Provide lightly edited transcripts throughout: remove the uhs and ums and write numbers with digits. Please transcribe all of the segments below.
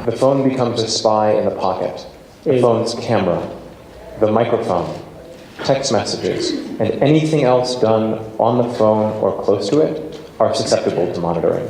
The phone becomes a spy in the pocket. The phone's camera, the microphone, text messages, and anything else done on the phone or close to it are susceptible to monitoring.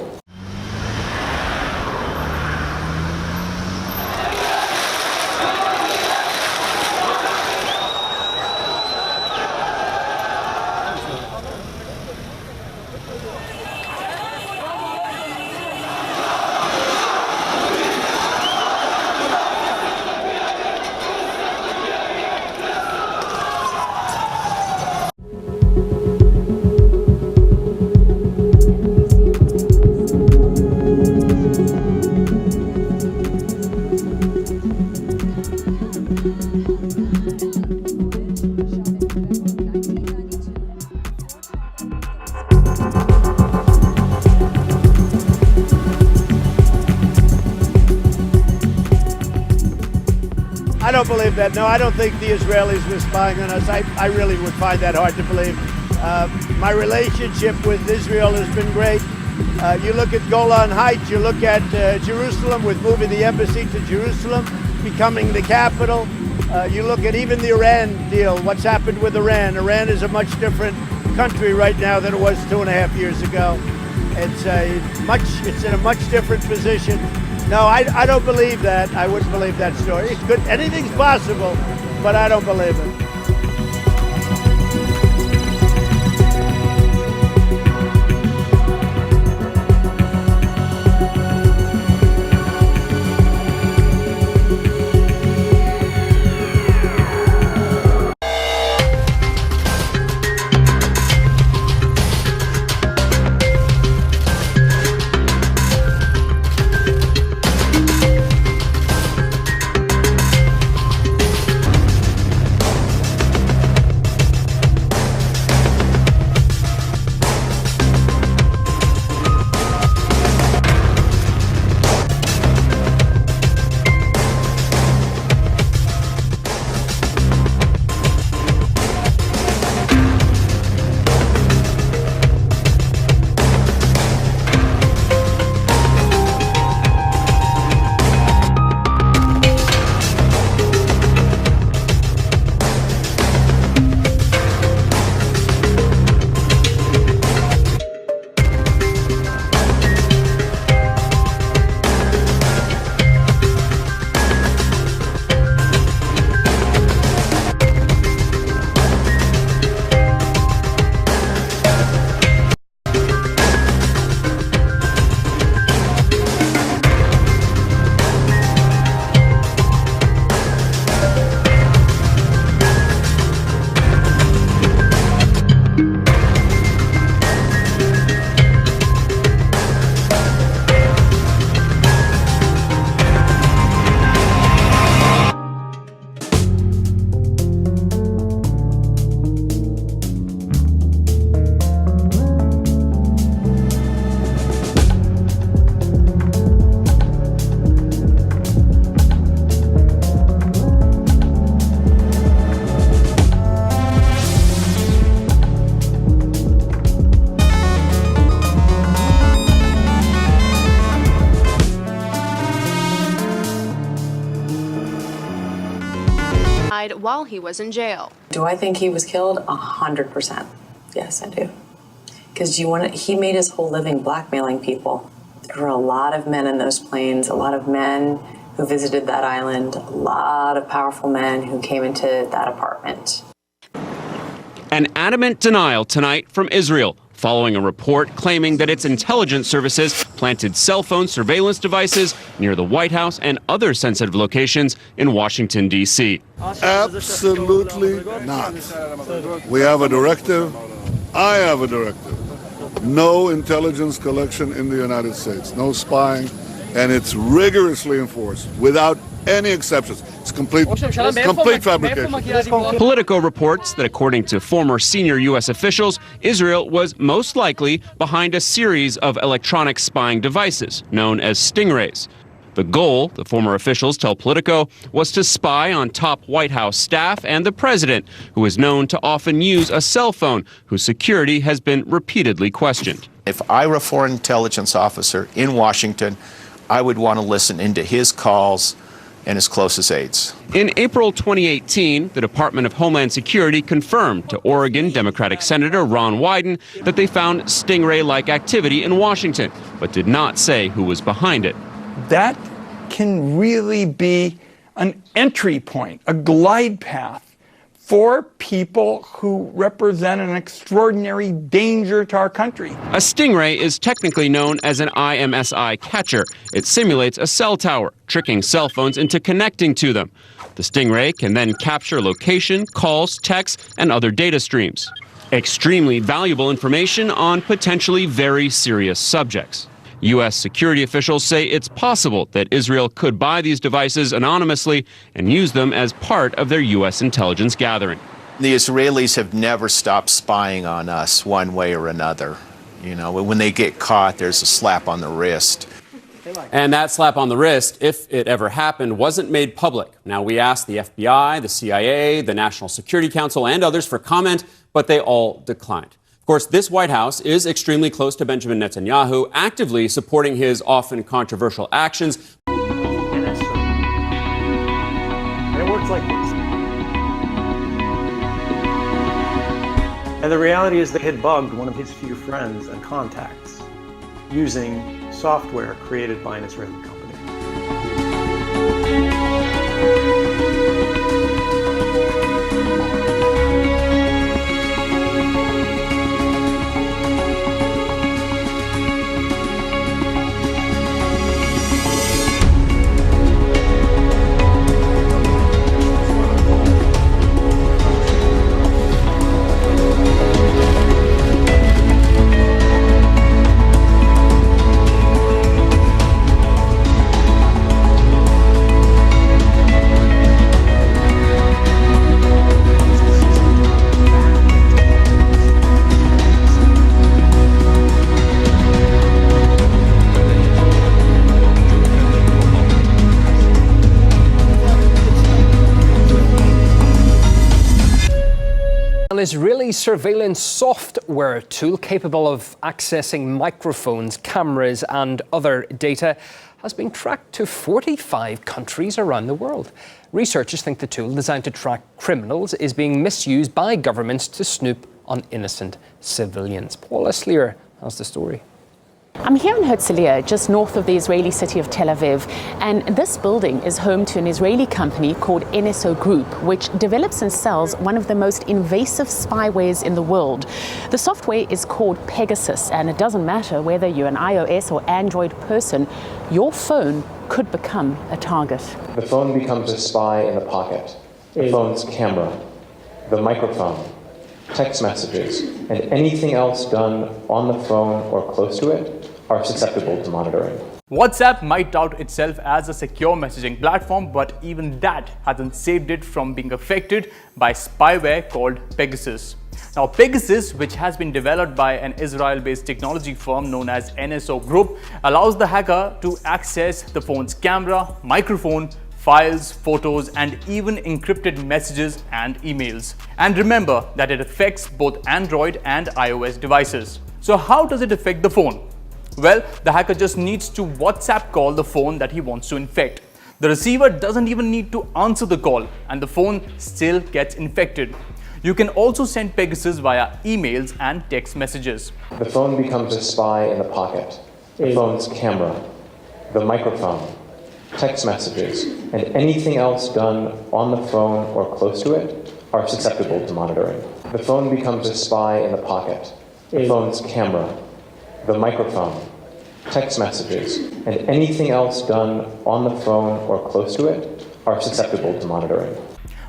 I don't believe that. No, I don't think the Israelis were spying on us. I really would find that hard to believe. My relationship with Israel has been great. You look at Golan Heights, you look at Jerusalem with moving the embassy to Jerusalem, becoming the capital. You look at even the Iran deal, what's happened with Iran. Iran is a much different country right now than it was 2.5 years ago. It's in a much different position. No, I don't believe that. I wouldn't believe that story. It's good. Anything's possible, but I don't believe it. While he was in jail. Do I think he was killed? 100%. Yes, I do. Because he made his whole living blackmailing people. There were a lot of men in those planes, a lot of men who visited that island, a lot of powerful men who came into that apartment. An adamant denial tonight from Israel, following a report claiming that its intelligence services planted cell phone surveillance devices near the White House and other sensitive locations in Washington, D.C. Absolutely not. We have a directive. I have a directive. No intelligence collection in the United States, no spying, and it's rigorously enforced without any exceptions. It's complete fabrication. Politico reports that according to former senior U.S. officials, Israel was most likely behind a series of electronic spying devices known as stingrays. The goal, the former officials tell Politico, was to spy on top White House staff and the president, who is known to often use a cell phone, whose security has been repeatedly questioned. If I were a foreign intelligence officer in Washington, I would want to listen into his calls and his closest aides. In April 2018, the Department of Homeland Security confirmed to Oregon Democratic Senator Ron Wyden that they found stingray-like activity in Washington, but did not say who was behind it. That can really be an entry point, a glide path for people who represent an extraordinary danger to our country. A stingray is technically known as an IMSI catcher. It simulates a cell tower, tricking cell phones into connecting to them. The stingray can then capture location, calls, texts, and other data streams. Extremely valuable information on potentially very serious subjects. U.S. security officials say it's possible that Israel could buy these devices anonymously and use them as part of their U.S. intelligence gathering. The Israelis have never stopped spying on us one way or another. You know, when they get caught, there's a slap on the wrist. And that slap on the wrist, if it ever happened, wasn't made public. Now, we asked the FBI, the CIA, the National Security Council, and others for comment, but they all declined. Of course, this White House is extremely close to Benjamin Netanyahu, actively supporting his often controversial actions. And it works like this. And the reality is they had bugged one of his few friends and contacts using software created by an Israeli company. An Israeli surveillance software tool capable of accessing microphones, cameras and other data has been tracked to 45 countries around the world. Researchers think the tool, designed to track criminals, is being misused by governments to snoop on innocent civilians. Paula Sleer has the story. I'm here in Herzliya, just north of the Israeli city of Tel Aviv, and this building is home to an Israeli company called NSO Group, which develops and sells one of the most invasive spywares in the world. The software is called Pegasus, and it doesn't matter whether you're an iOS or Android person, your phone could become a target. The phone becomes a spy in the pocket. The phone's camera, the microphone, text messages, and anything else done on the phone or close to it are susceptible to monitoring. WhatsApp might tout itself as a secure messaging platform, but even that hasn't saved it from being affected by spyware called Pegasus. Now, Pegasus, which has been developed by an Israel-based technology firm known as NSO Group, allows the hacker to access the phone's camera, microphone, files, photos, and even encrypted messages and emails. And remember that it affects both Android and iOS devices. So how does it affect the phone? Well, the hacker just needs to WhatsApp call the phone that he wants to infect. The receiver doesn't even need to answer the call, and the phone still gets infected. You can also send Pegasus via emails and text messages. The phone becomes a spy in the pocket. The phone's camera, the microphone, text messages, and anything else done on the phone or close to it are susceptible to monitoring. The phone becomes a spy in the pocket. The phone's camera, the microphone, text messages, and anything else done on the phone or close to it are susceptible to monitoring.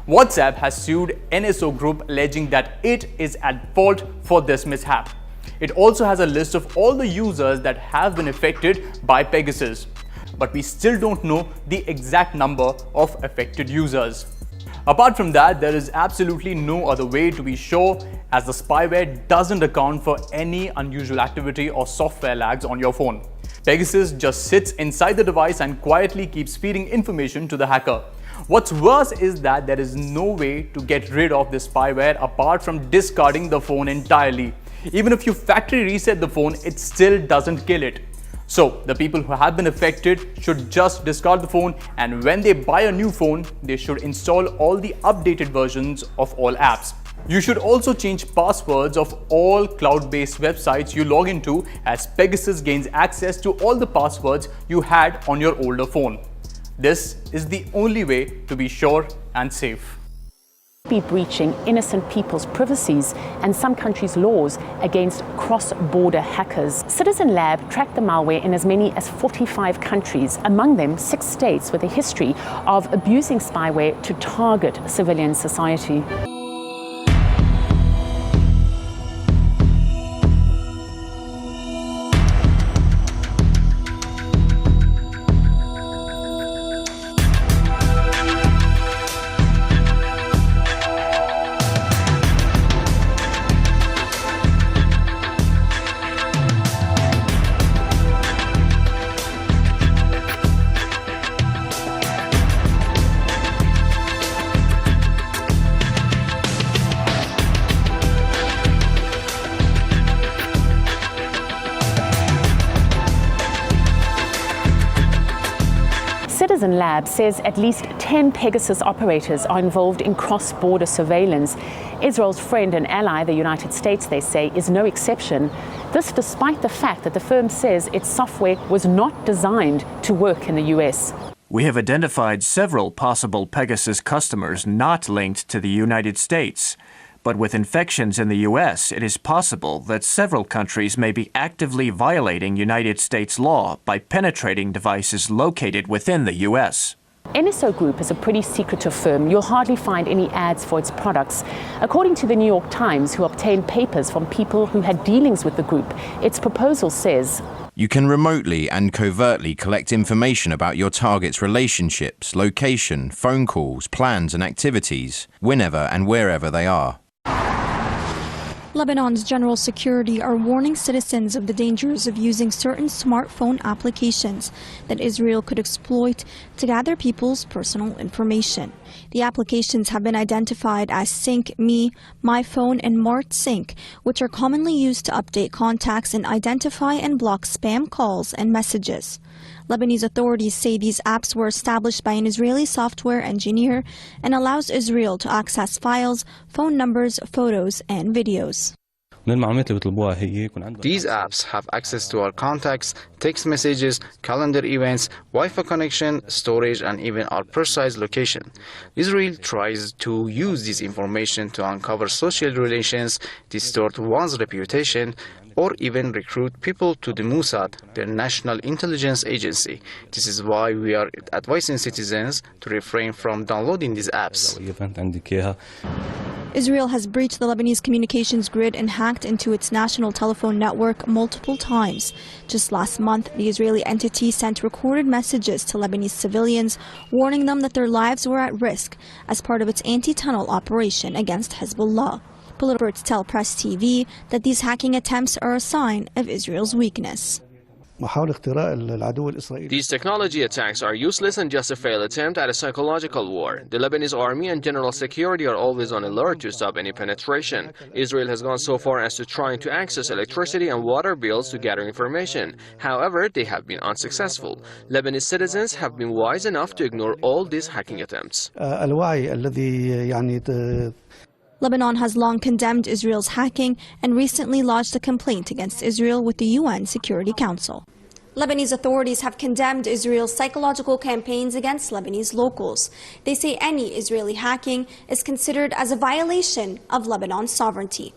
WhatsApp has sued NSO Group, alleging that it is at fault for this mishap. It also has a list of all the users that have been affected by Pegasus, but we still don't know the exact number of affected users. Apart from that, there is absolutely no other way to be sure, as the spyware doesn't account for any unusual activity or software lags on your phone. Pegasus just sits inside the device and quietly keeps feeding information to the hacker. What's worse is that there is no way to get rid of this spyware apart from discarding the phone entirely. Even if you factory reset the phone, it still doesn't kill it. So the people who have been affected should just discard the phone, and when they buy a new phone, they should install all the updated versions of all apps. You should also change passwords of all cloud-based websites you log into, as Pegasus gains access to all the passwords you had on your older phone. This is the only way to be sure and safe. Be breaching innocent people's privacies and some countries' laws against cross-border hackers. Citizen Lab tracked the malware in as many as 45 countries, among them 6 states with a history of abusing spyware to target civilian society. Citizen Lab says at least 10 Pegasus operators are involved in cross-border surveillance. Israel's friend and ally, the United States, they say, is no exception. This despite the fact that the firm says its software was not designed to work in the US. We have identified several possible Pegasus customers not linked to the United States. But with infections in the U.S., it is possible that several countries may be actively violating United States law by penetrating devices located within the U.S. NSO Group is a pretty secretive firm. You'll hardly find any ads for its products. According to the New York Times, who obtained papers from people who had dealings with the group, its proposal says, you can remotely and covertly collect information about your target's relationships, location, phone calls, plans and activities, whenever and wherever they are. Lebanon's general security are warning citizens of the dangers of using certain smartphone applications that Israel could exploit to gather people's personal information. The applications have been identified as Sync Me, My Phone, and Mart Sync, which are commonly used to update contacts and identify and block spam calls and messages. Lebanese authorities say these apps were established by an Israeli software engineer and allows Israel to access files, phone numbers, photos, and videos. These apps have access to our contacts, text messages, calendar events, Wi-Fi connection, storage, and even our precise location. Israel tries to use this information to uncover social relations, distort one's reputation, or even recruit people to the Mossad, their national intelligence agency. This is why we are advising citizens to refrain from downloading these apps. Israel has breached the Lebanese communications grid and hacked into its national telephone network multiple times. Just last month, the Israeli entity sent recorded messages to Lebanese civilians, warning them that their lives were at risk as part of its anti-tunnel operation against Hezbollah. Political experts tell Press TV that these hacking attempts are a sign of Israel's weakness. These technology attacks are useless and just a failed attempt at a psychological war. The Lebanese army and general security are always on alert to stop any penetration. Israel has gone so far as to trying to access electricity and water bills to gather information. However, they have been unsuccessful. Lebanese citizens have been wise enough to ignore all these hacking attempts. Lebanon has long condemned Israel's hacking and recently lodged a complaint against Israel with the UN Security Council. Lebanese authorities have condemned Israel's psychological campaigns against Lebanese locals. They say any Israeli hacking is considered as a violation of Lebanon's sovereignty.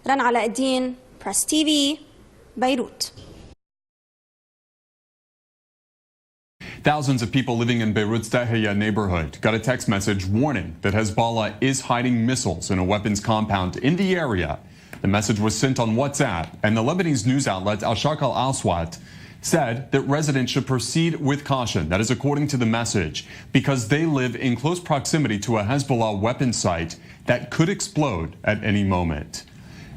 Rana Alauddin, Press TV, Beirut. Thousands of people living in Beirut's Tahiyya neighborhood got a text message warning that Hezbollah is hiding missiles in a weapons compound in the area. The message was sent on WhatsApp, and the Lebanese news outlet Al-Sharq Al-Awsat said that residents should proceed with caution. That is according to the message, because they live in close proximity to a Hezbollah weapons site that could explode at any moment.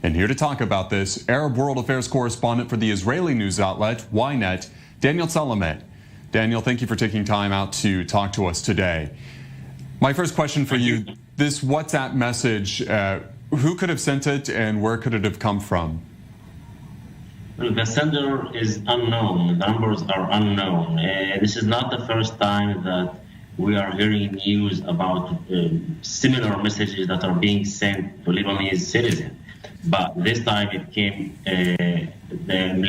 And here to talk about this, Arab World Affairs correspondent for the Israeli news outlet Ynet, Daniel Salameh. Daniel, thank you for taking time out to talk to us today. My first question for you, this WhatsApp message, who could have sent it and where could it have come from? Well, the sender is unknown. The numbers are unknown. This is not the first time that we are hearing news about similar messages that are being sent to Lebanese citizens. But this time it came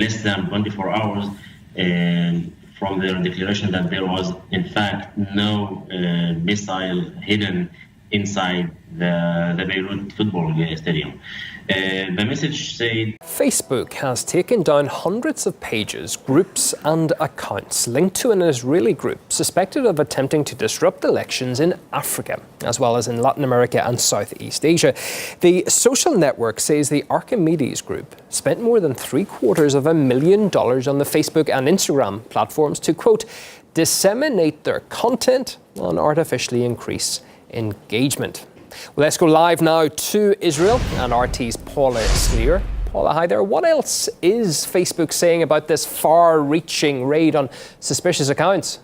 less than 24 hours from their declaration that there was, in fact, no missile hidden inside the Beirut football stadium. The message said Facebook has taken down hundreds of pages, groups and accounts linked to an Israeli group suspected of attempting to disrupt elections in Africa, as well as in Latin America and Southeast Asia. The social network says the Archimedes group spent more than $750,000 on the Facebook and Instagram platforms to, quote, disseminate their content and artificially increase engagement. Well, let's go live now to Israel and RT's Paula Sleer. Paula, hi there. What else is Facebook saying about this far-reaching raid on suspicious accounts?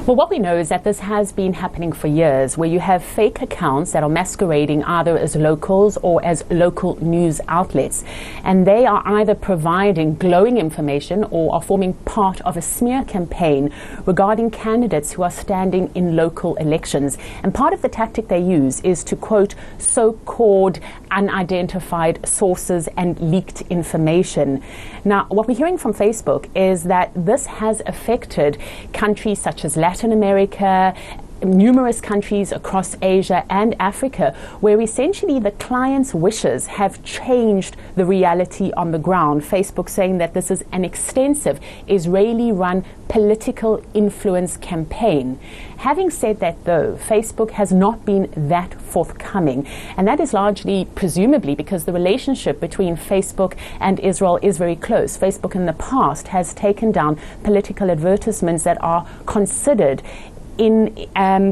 Well, what we know is that this has been happening for years, where you have fake accounts that are masquerading either as locals or as local news outlets. And they are either providing glowing information or are forming part of a smear campaign regarding candidates who are standing in local elections. And part of the tactic they use is to quote so-called unidentified sources and leaked information. Now, what we're hearing from Facebook is that this has affected countries such as Latin America, numerous countries across Asia and Africa, where essentially the client's wishes have changed the reality on the ground. Facebook saying that this is an extensive Israeli-run political influence campaign. Having said that, though, Facebook has not been that forthcoming, and that is largely, presumably, because the relationship between Facebook and Israel is very close. Facebook in the past has taken down political advertisements that are considered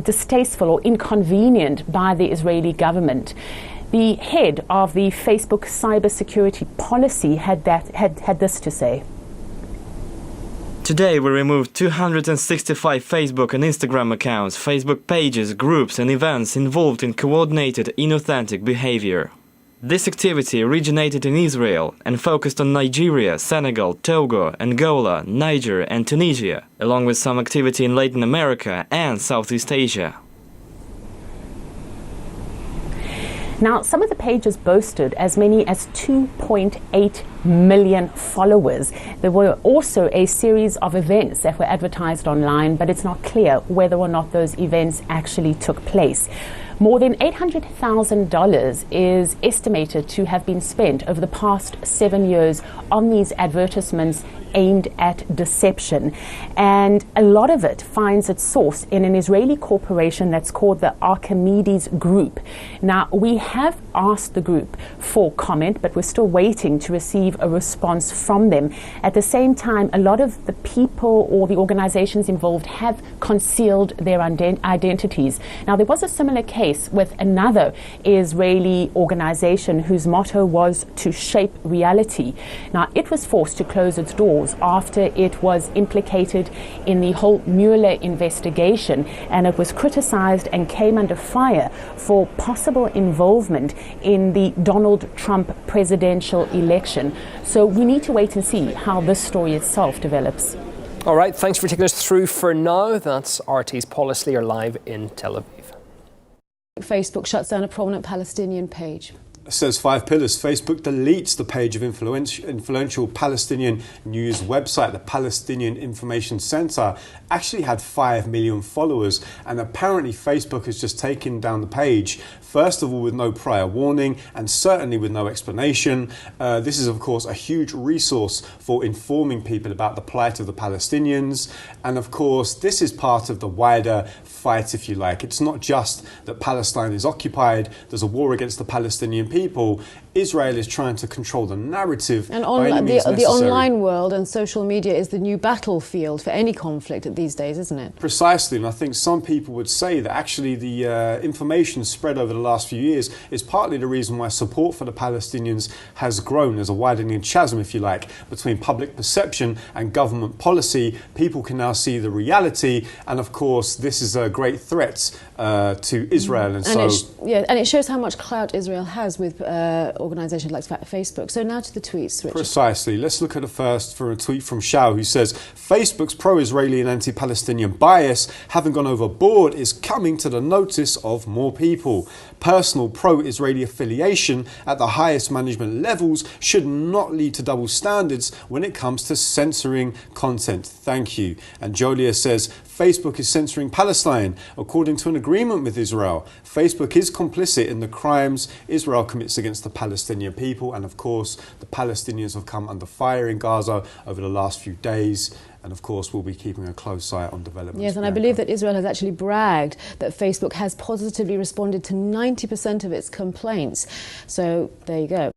distasteful or inconvenient by the Israeli government. The head of the Facebook cybersecurity policy had this to say. Today we removed 265 Facebook and Instagram accounts, Facebook pages, groups and events involved in coordinated inauthentic behavior. This activity originated in Israel and focused on Nigeria, Senegal, Togo, Angola, Niger and Tunisia, along with some activity in Latin America and Southeast Asia. Now, some of the pages boasted as many as 2.8 million followers. There were also a series of events that were advertised online, but it's not clear whether or not those events actually took place. More than $800,000 is estimated to have been spent over the past 7 years on these advertisements aimed at deception. And a lot of it finds its source in an Israeli corporation that's called the Archimedes Group. Now, we have asked the group for comment, but we're still waiting to receive a response from them. At the same time, a lot of the people or the organizations involved have concealed their identities. Now, there was a similar case with another Israeli organization whose motto was to shape reality. Now, it was forced to close its doors after it was implicated in the whole Mueller investigation, and it was criticized and came under fire for possible involvement in the Donald Trump presidential election. So we need to wait and see how this story itself develops. All right, thanks for taking us through for now. That's RT's Paula Sleer live in Tel Aviv. Facebook shuts down a prominent Palestinian page. Says 5 Pillars. Facebook deletes the page of influential Palestinian news website. The Palestinian Information Center actually had 5 million followers, and apparently Facebook has just taken down the page, first of all with no prior warning and certainly with no explanation. This is of course a huge resource for informing people about the plight of the Palestinians, and of course this is part of the wider fight, if you like. It's not just that Palestine is occupied, there's a war against the Palestinian people. Israel is trying to control the narrative. And by any means the online world and social media is the new battlefield for any conflict these days, isn't it? Precisely, and I think some people would say that actually the information spread over the the last few years is partly the reason why support for the Palestinians has grown. There's a widening chasm, if you like, between public perception and government policy. People can now see the reality, and of course this is a great threat to Israel. And it shows how much clout Israel has with organisations like Facebook. So now to the tweets, Richard. Precisely. Let's look at the first for a tweet from Shao, who says, Facebook's pro-Israeli and anti-Palestinian bias, having gone overboard, is coming to the notice of more people. Personal pro-Israeli affiliation at the highest management levels should not lead to double standards when it comes to censoring content. Thank you. And Jolia says, Facebook is censoring Palestine. According to an agreement with Israel, Facebook is complicit in the crimes Israel commits against the Palestinian people. And of course, the Palestinians have come under fire in Gaza over the last few days. And of course, we'll be keeping a close eye on developments. Yes, and I believe that Israel has actually bragged that Facebook has positively responded to 90% of its complaints. So there you go.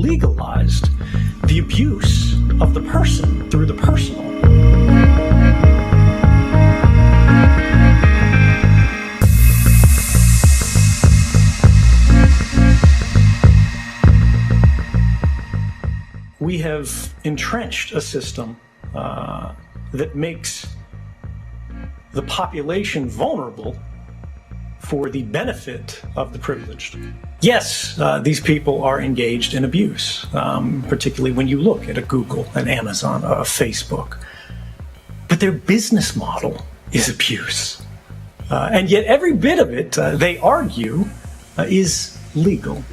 legalized the abuse of the person through the personal. We have entrenched a system that makes the population vulnerable for the benefit of the privileged. Yes, these people are engaged in abuse, particularly when you look at a Google, an Amazon, a Facebook. But their business model is abuse. And yet every bit of it, they argue, is legal.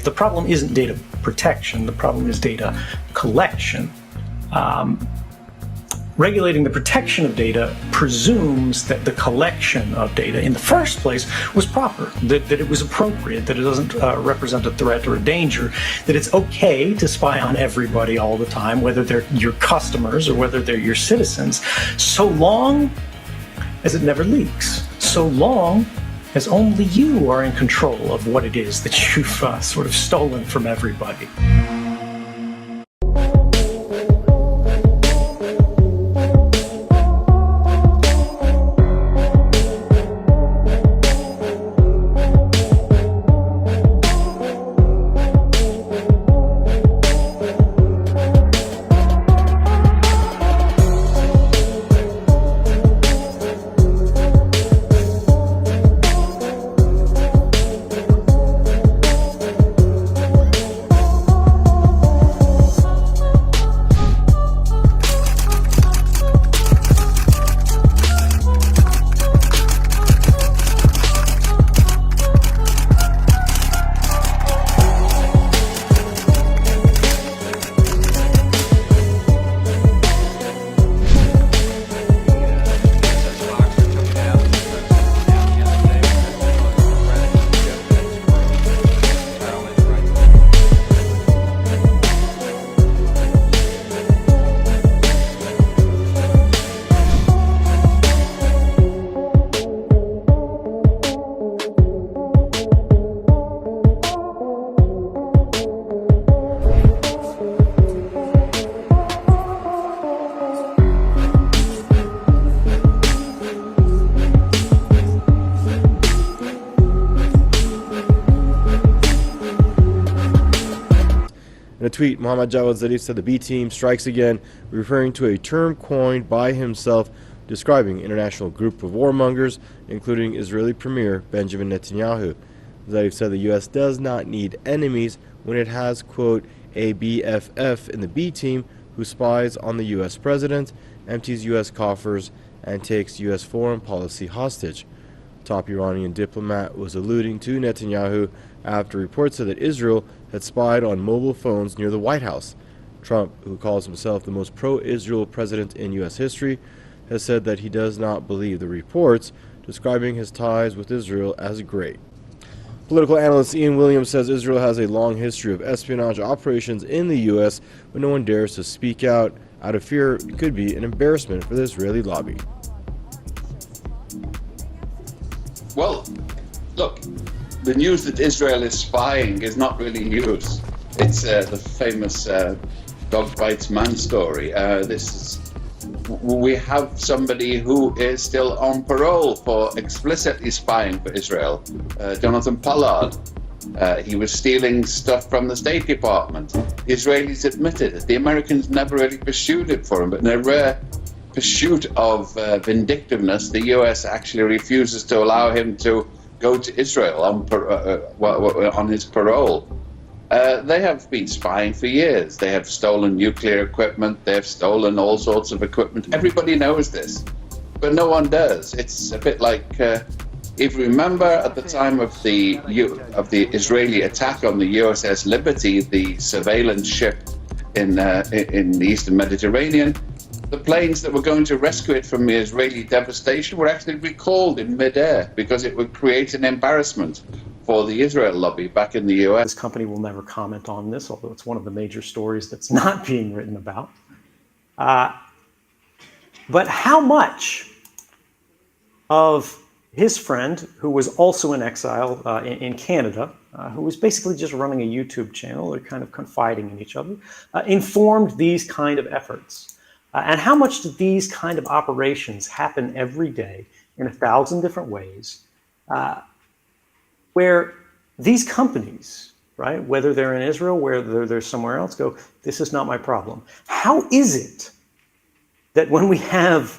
The problem isn't data protection, the problem is data collection. Regulating the protection of data presumes that the collection of data in the first place was proper, that it was appropriate, that it doesn't represent a threat or a danger, that it's okay to spy on everybody all the time, whether they're your customers or whether they're your citizens, so long as it never leaks, so long as only you are in control of what it is that you've sort of stolen from everybody. In a tweet, Mohammad Jawad Zarif said the B team strikes again, referring to a term coined by himself describing an international group of warmongers, including Israeli Premier Benjamin Netanyahu. Zarif said the U.S. does not need enemies when it has, quote, a BFF in the B team who spies on the U.S. president, empties U.S. coffers, and takes U.S. foreign policy hostage. Top Iranian diplomat was alluding to Netanyahu after reports said that Israel had spied on mobile phones near the White House. Trump, who calls himself the most pro-Israel president in U.S. history, has said that he does not believe the reports, describing his ties with Israel as great. Political analyst Ian Williams says Israel has a long history of espionage operations in the U.S., but no one dares to speak out of fear it could be an embarrassment for the Israeli lobby. Well, look, the news that Israel is spying is not really news. It's the famous dog bites man story. We have somebody who is still on parole for explicitly spying for Israel, Jonathan Pollard. He was stealing stuff from the State Department. The Israelis admitted it. The Americans never really pursued it for him, but in a rare pursuit of vindictiveness, the U.S. actually refuses to allow him to go to Israel on his parole. They have been spying for years. They have stolen nuclear equipment. They have stolen all sorts of equipment. Everybody knows this, but no one does. It's a bit like, if you remember at the time of the Israeli attack on the USS Liberty, the surveillance ship in the Eastern Mediterranean, the planes that were going to rescue it from the Israeli devastation were actually recalled in midair because it would create an embarrassment for the Israel lobby back in the US. This company will never comment on this, although it's one of the major stories that's not being written about. But how much of his friend, who was also in exile in Canada, who was basically just running a YouTube channel, they're kind of confiding in each other, informed these kind of efforts? And how much do these kind of operations happen every day in 1,000 different ways, where these companies, right, whether they're in Israel, whether they're somewhere else, go, this is not my problem. How is it that when we have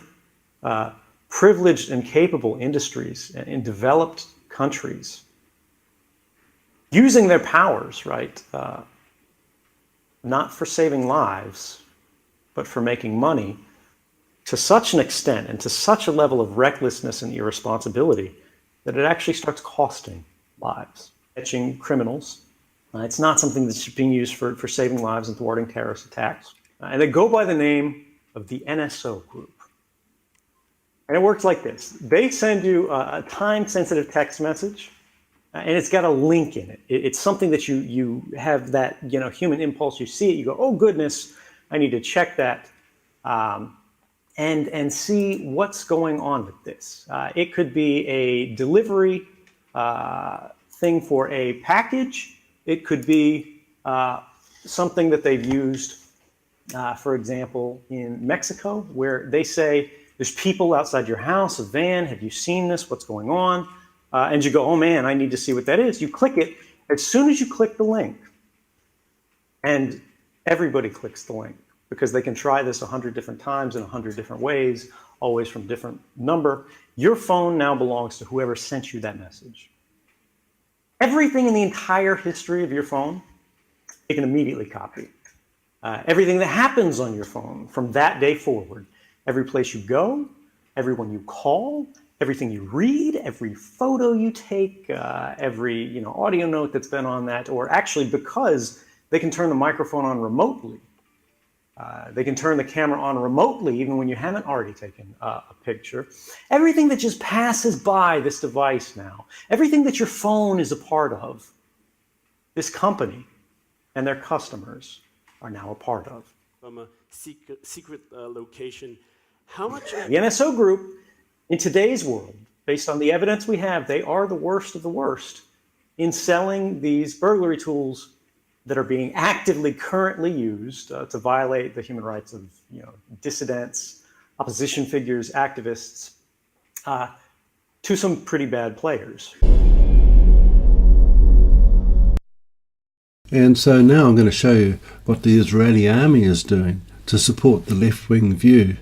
privileged and capable industries in developed countries using their powers, right, not for saving lives, but for making money, to such an extent and to such a level of recklessness and irresponsibility that it actually starts costing lives, catching criminals. It's not something that's being used for saving lives and thwarting terrorist attacks. And they go by the name of the NSO group. And it works like this. They send you a time-sensitive text message, and it's got a link in it. It's something that you have that human impulse. You see it, you go, oh goodness, I need to check that and see what's going on with this. It could be a delivery thing for a package. It could be something that they've used, for example, in Mexico, where they say, there's people outside your house, a van, have you seen this? What's going on? And you go, oh man, I need to see what that is. You click it. As soon as you click the link, and everybody clicks the link, because they can try this 100 different times in 100 different ways, always from different number. Your phone now belongs to whoever sent you that message. Everything in the entire history of your phone, they can immediately copy. Everything that happens on your phone from that day forward, every place you go, everyone you call, everything you read, every photo you take, every audio note that's been on that, or actually because they can turn the microphone on remotely. They can turn the camera on remotely even when you haven't already taken a picture. Everything that just passes by this device now, everything that your phone is a part of, this company and their customers are now a part of. From a secret location, how much... The NSO group, in today's world, based on the evidence we have, they are the worst of the worst in selling these burglary tools that are being actively currently used to violate the human rights of dissidents, opposition figures, activists, to some pretty bad players. And so now I'm going to show you what the Israeli army is doing to support the left-wing view.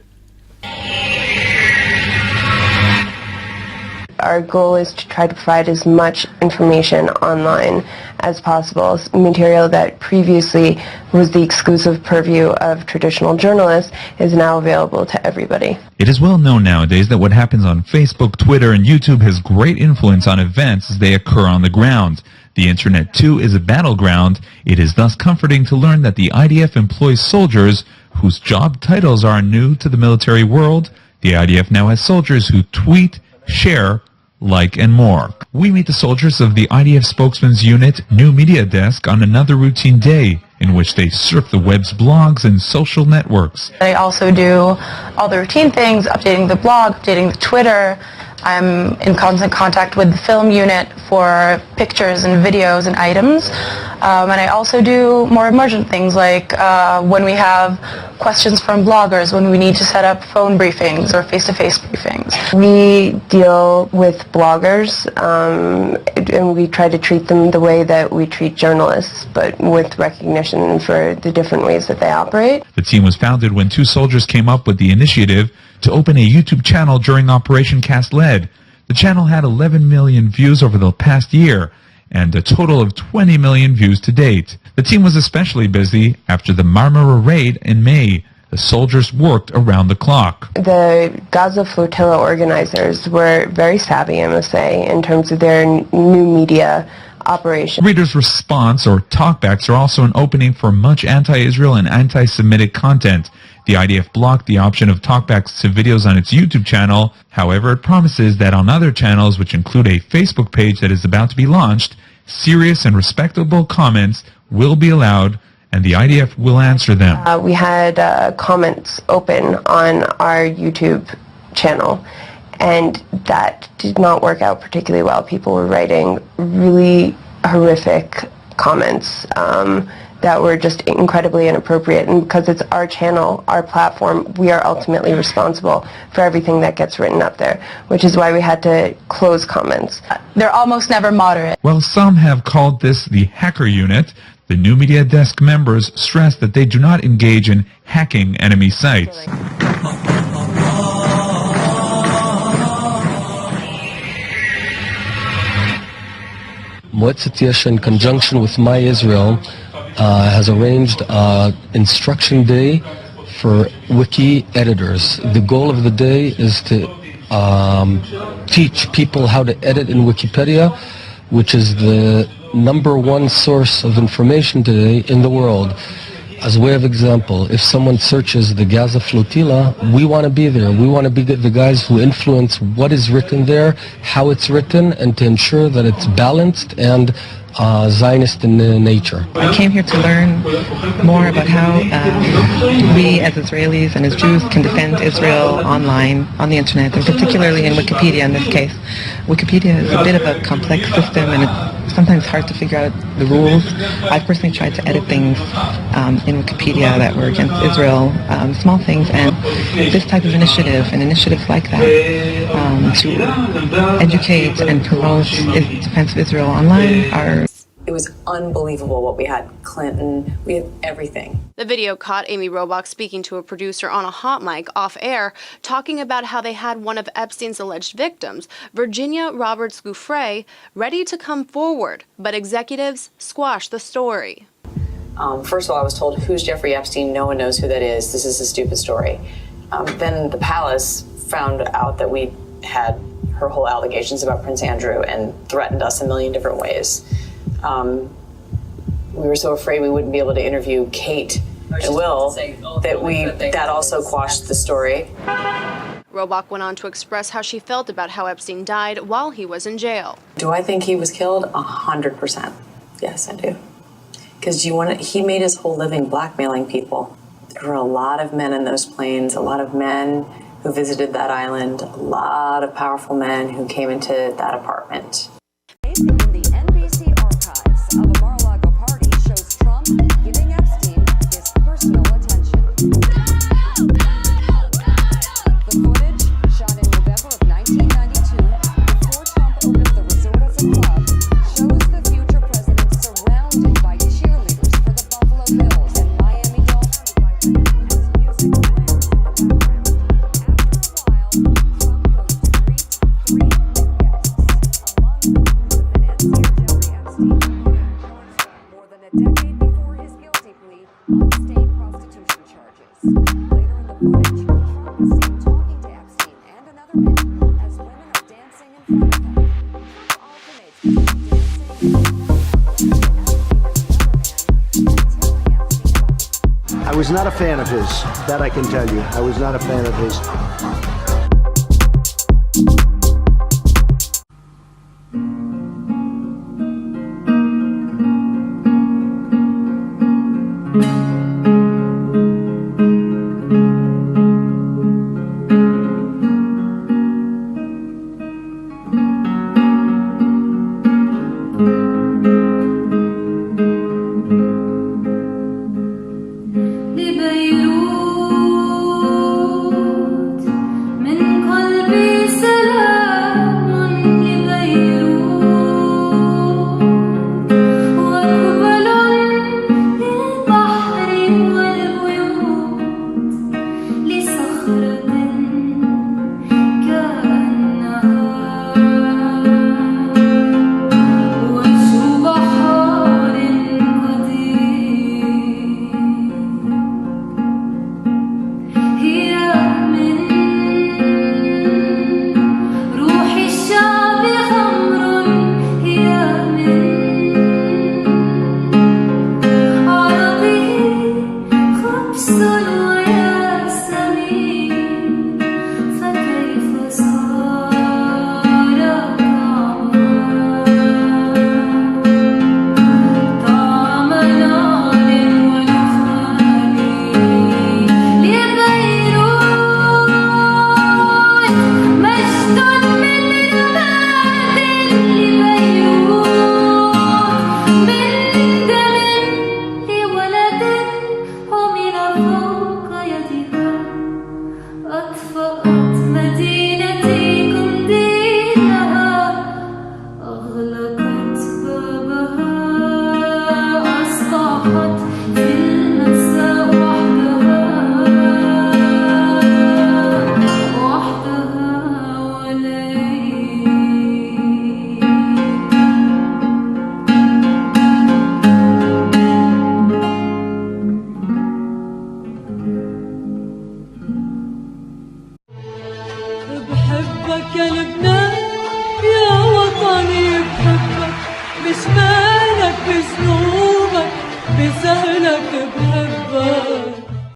Our goal is to try to provide as much information online as possible. Material that previously was the exclusive purview of traditional journalists is now available to everybody. It is well known nowadays that what happens on Facebook, Twitter, and YouTube has great influence on events as they occur on the ground. The internet, too, is a battleground. It is thus comforting to learn that the IDF employs soldiers whose job titles are new to the military world. The IDF now has soldiers who tweet, share, like, and more. We meet the soldiers of the IDF spokesman's unit, New Media Desk, on another routine day in which they surf the web's blogs and social networks. I also do all the routine things, updating the blog, updating the Twitter. I'm in constant contact with the film unit for pictures and videos and items. And I also do more emergent things like when we have questions from bloggers, when we need to set up phone briefings or face-to-face briefings. We deal with bloggers and we try to treat them the way that we treat journalists, but with recognition for the different ways that they operate. The team was founded when two soldiers came up with the initiative to open a YouTube channel during Operation Cast Lead. The channel had 11 million views over the past year and a total of 20 million views to date. The team was especially busy after the Marmara raid in May. The soldiers worked around the clock. The Gaza flotilla organizers were very savvy, I must say, in terms of their new media operation. Readers' response or talkbacks are also an opening for much anti-Israel and anti-Semitic content. The IDF blocked the option of talkbacks to videos on its YouTube channel. However, it promises that on other channels, which include a Facebook page that is about to be launched, serious and respectable comments will be allowed, and the IDF will answer them. We had comments open on our YouTube channel, and that did not work out particularly well. People were writing really horrific comments that were just incredibly inappropriate, and because it's our channel, our platform, we are ultimately responsible for everything that gets written up there, which is why we had to close comments. They're almost never moderate. While some have called this the hacker unit, the New Media Desk members stress that they do not engage in hacking enemy sites. Moetzet Yesha, in conjunction with My Israel, has arranged Instruction Day for wiki editors. The goal of the day is to teach people how to edit in Wikipedia, which is the #1 source of information today in the world. As a way of example, if someone searches the Gaza flotilla, we want to be there. We want to be the guys who influence what is written there, how it's written, and to ensure that it's balanced and Zionist in nature. I came here to learn more about how we as Israelis and as Jews can defend Israel online, on the internet, and particularly in Wikipedia in this case. Wikipedia is a bit of a complex system and it's sometimes hard to figure out the rules. I personally tried to edit things in Wikipedia that were against Israel, small things, and this type of initiative and initiatives like that to educate and promote defense of Israel online are. It was unbelievable what we had. Clinton, we had everything. The video caught Amy Robach speaking to a producer on a hot mic off air, talking about how they had one of Epstein's alleged victims, Virginia Roberts Giuffre, ready to come forward, but executives squashed the story. First of all, I was told, who's Jeffrey Epstein? No one knows who that is. This is a stupid story. Then the palace found out that we had her whole allegations about Prince Andrew and threatened us a million different ways. We were so afraid we wouldn't be able to interview Kate and Will that also quashed the story. Robach went on to express how she felt about how Epstein died while he was in jail. Do I think he was killed? 100%. Yes, I do. Because he made his whole living blackmailing people. There were a lot of men in those planes, a lot of men who visited that island, a lot of powerful men who came into that apartment. Of a Mar-a-Lago party shows Trump giving Epstein his personal attention. The footage, shot in November of 1992, before Trump opened the resort as a club, shows the future president surrounded by cheerleaders. was not a fan of his. That I can tell you. I was not a fan of his.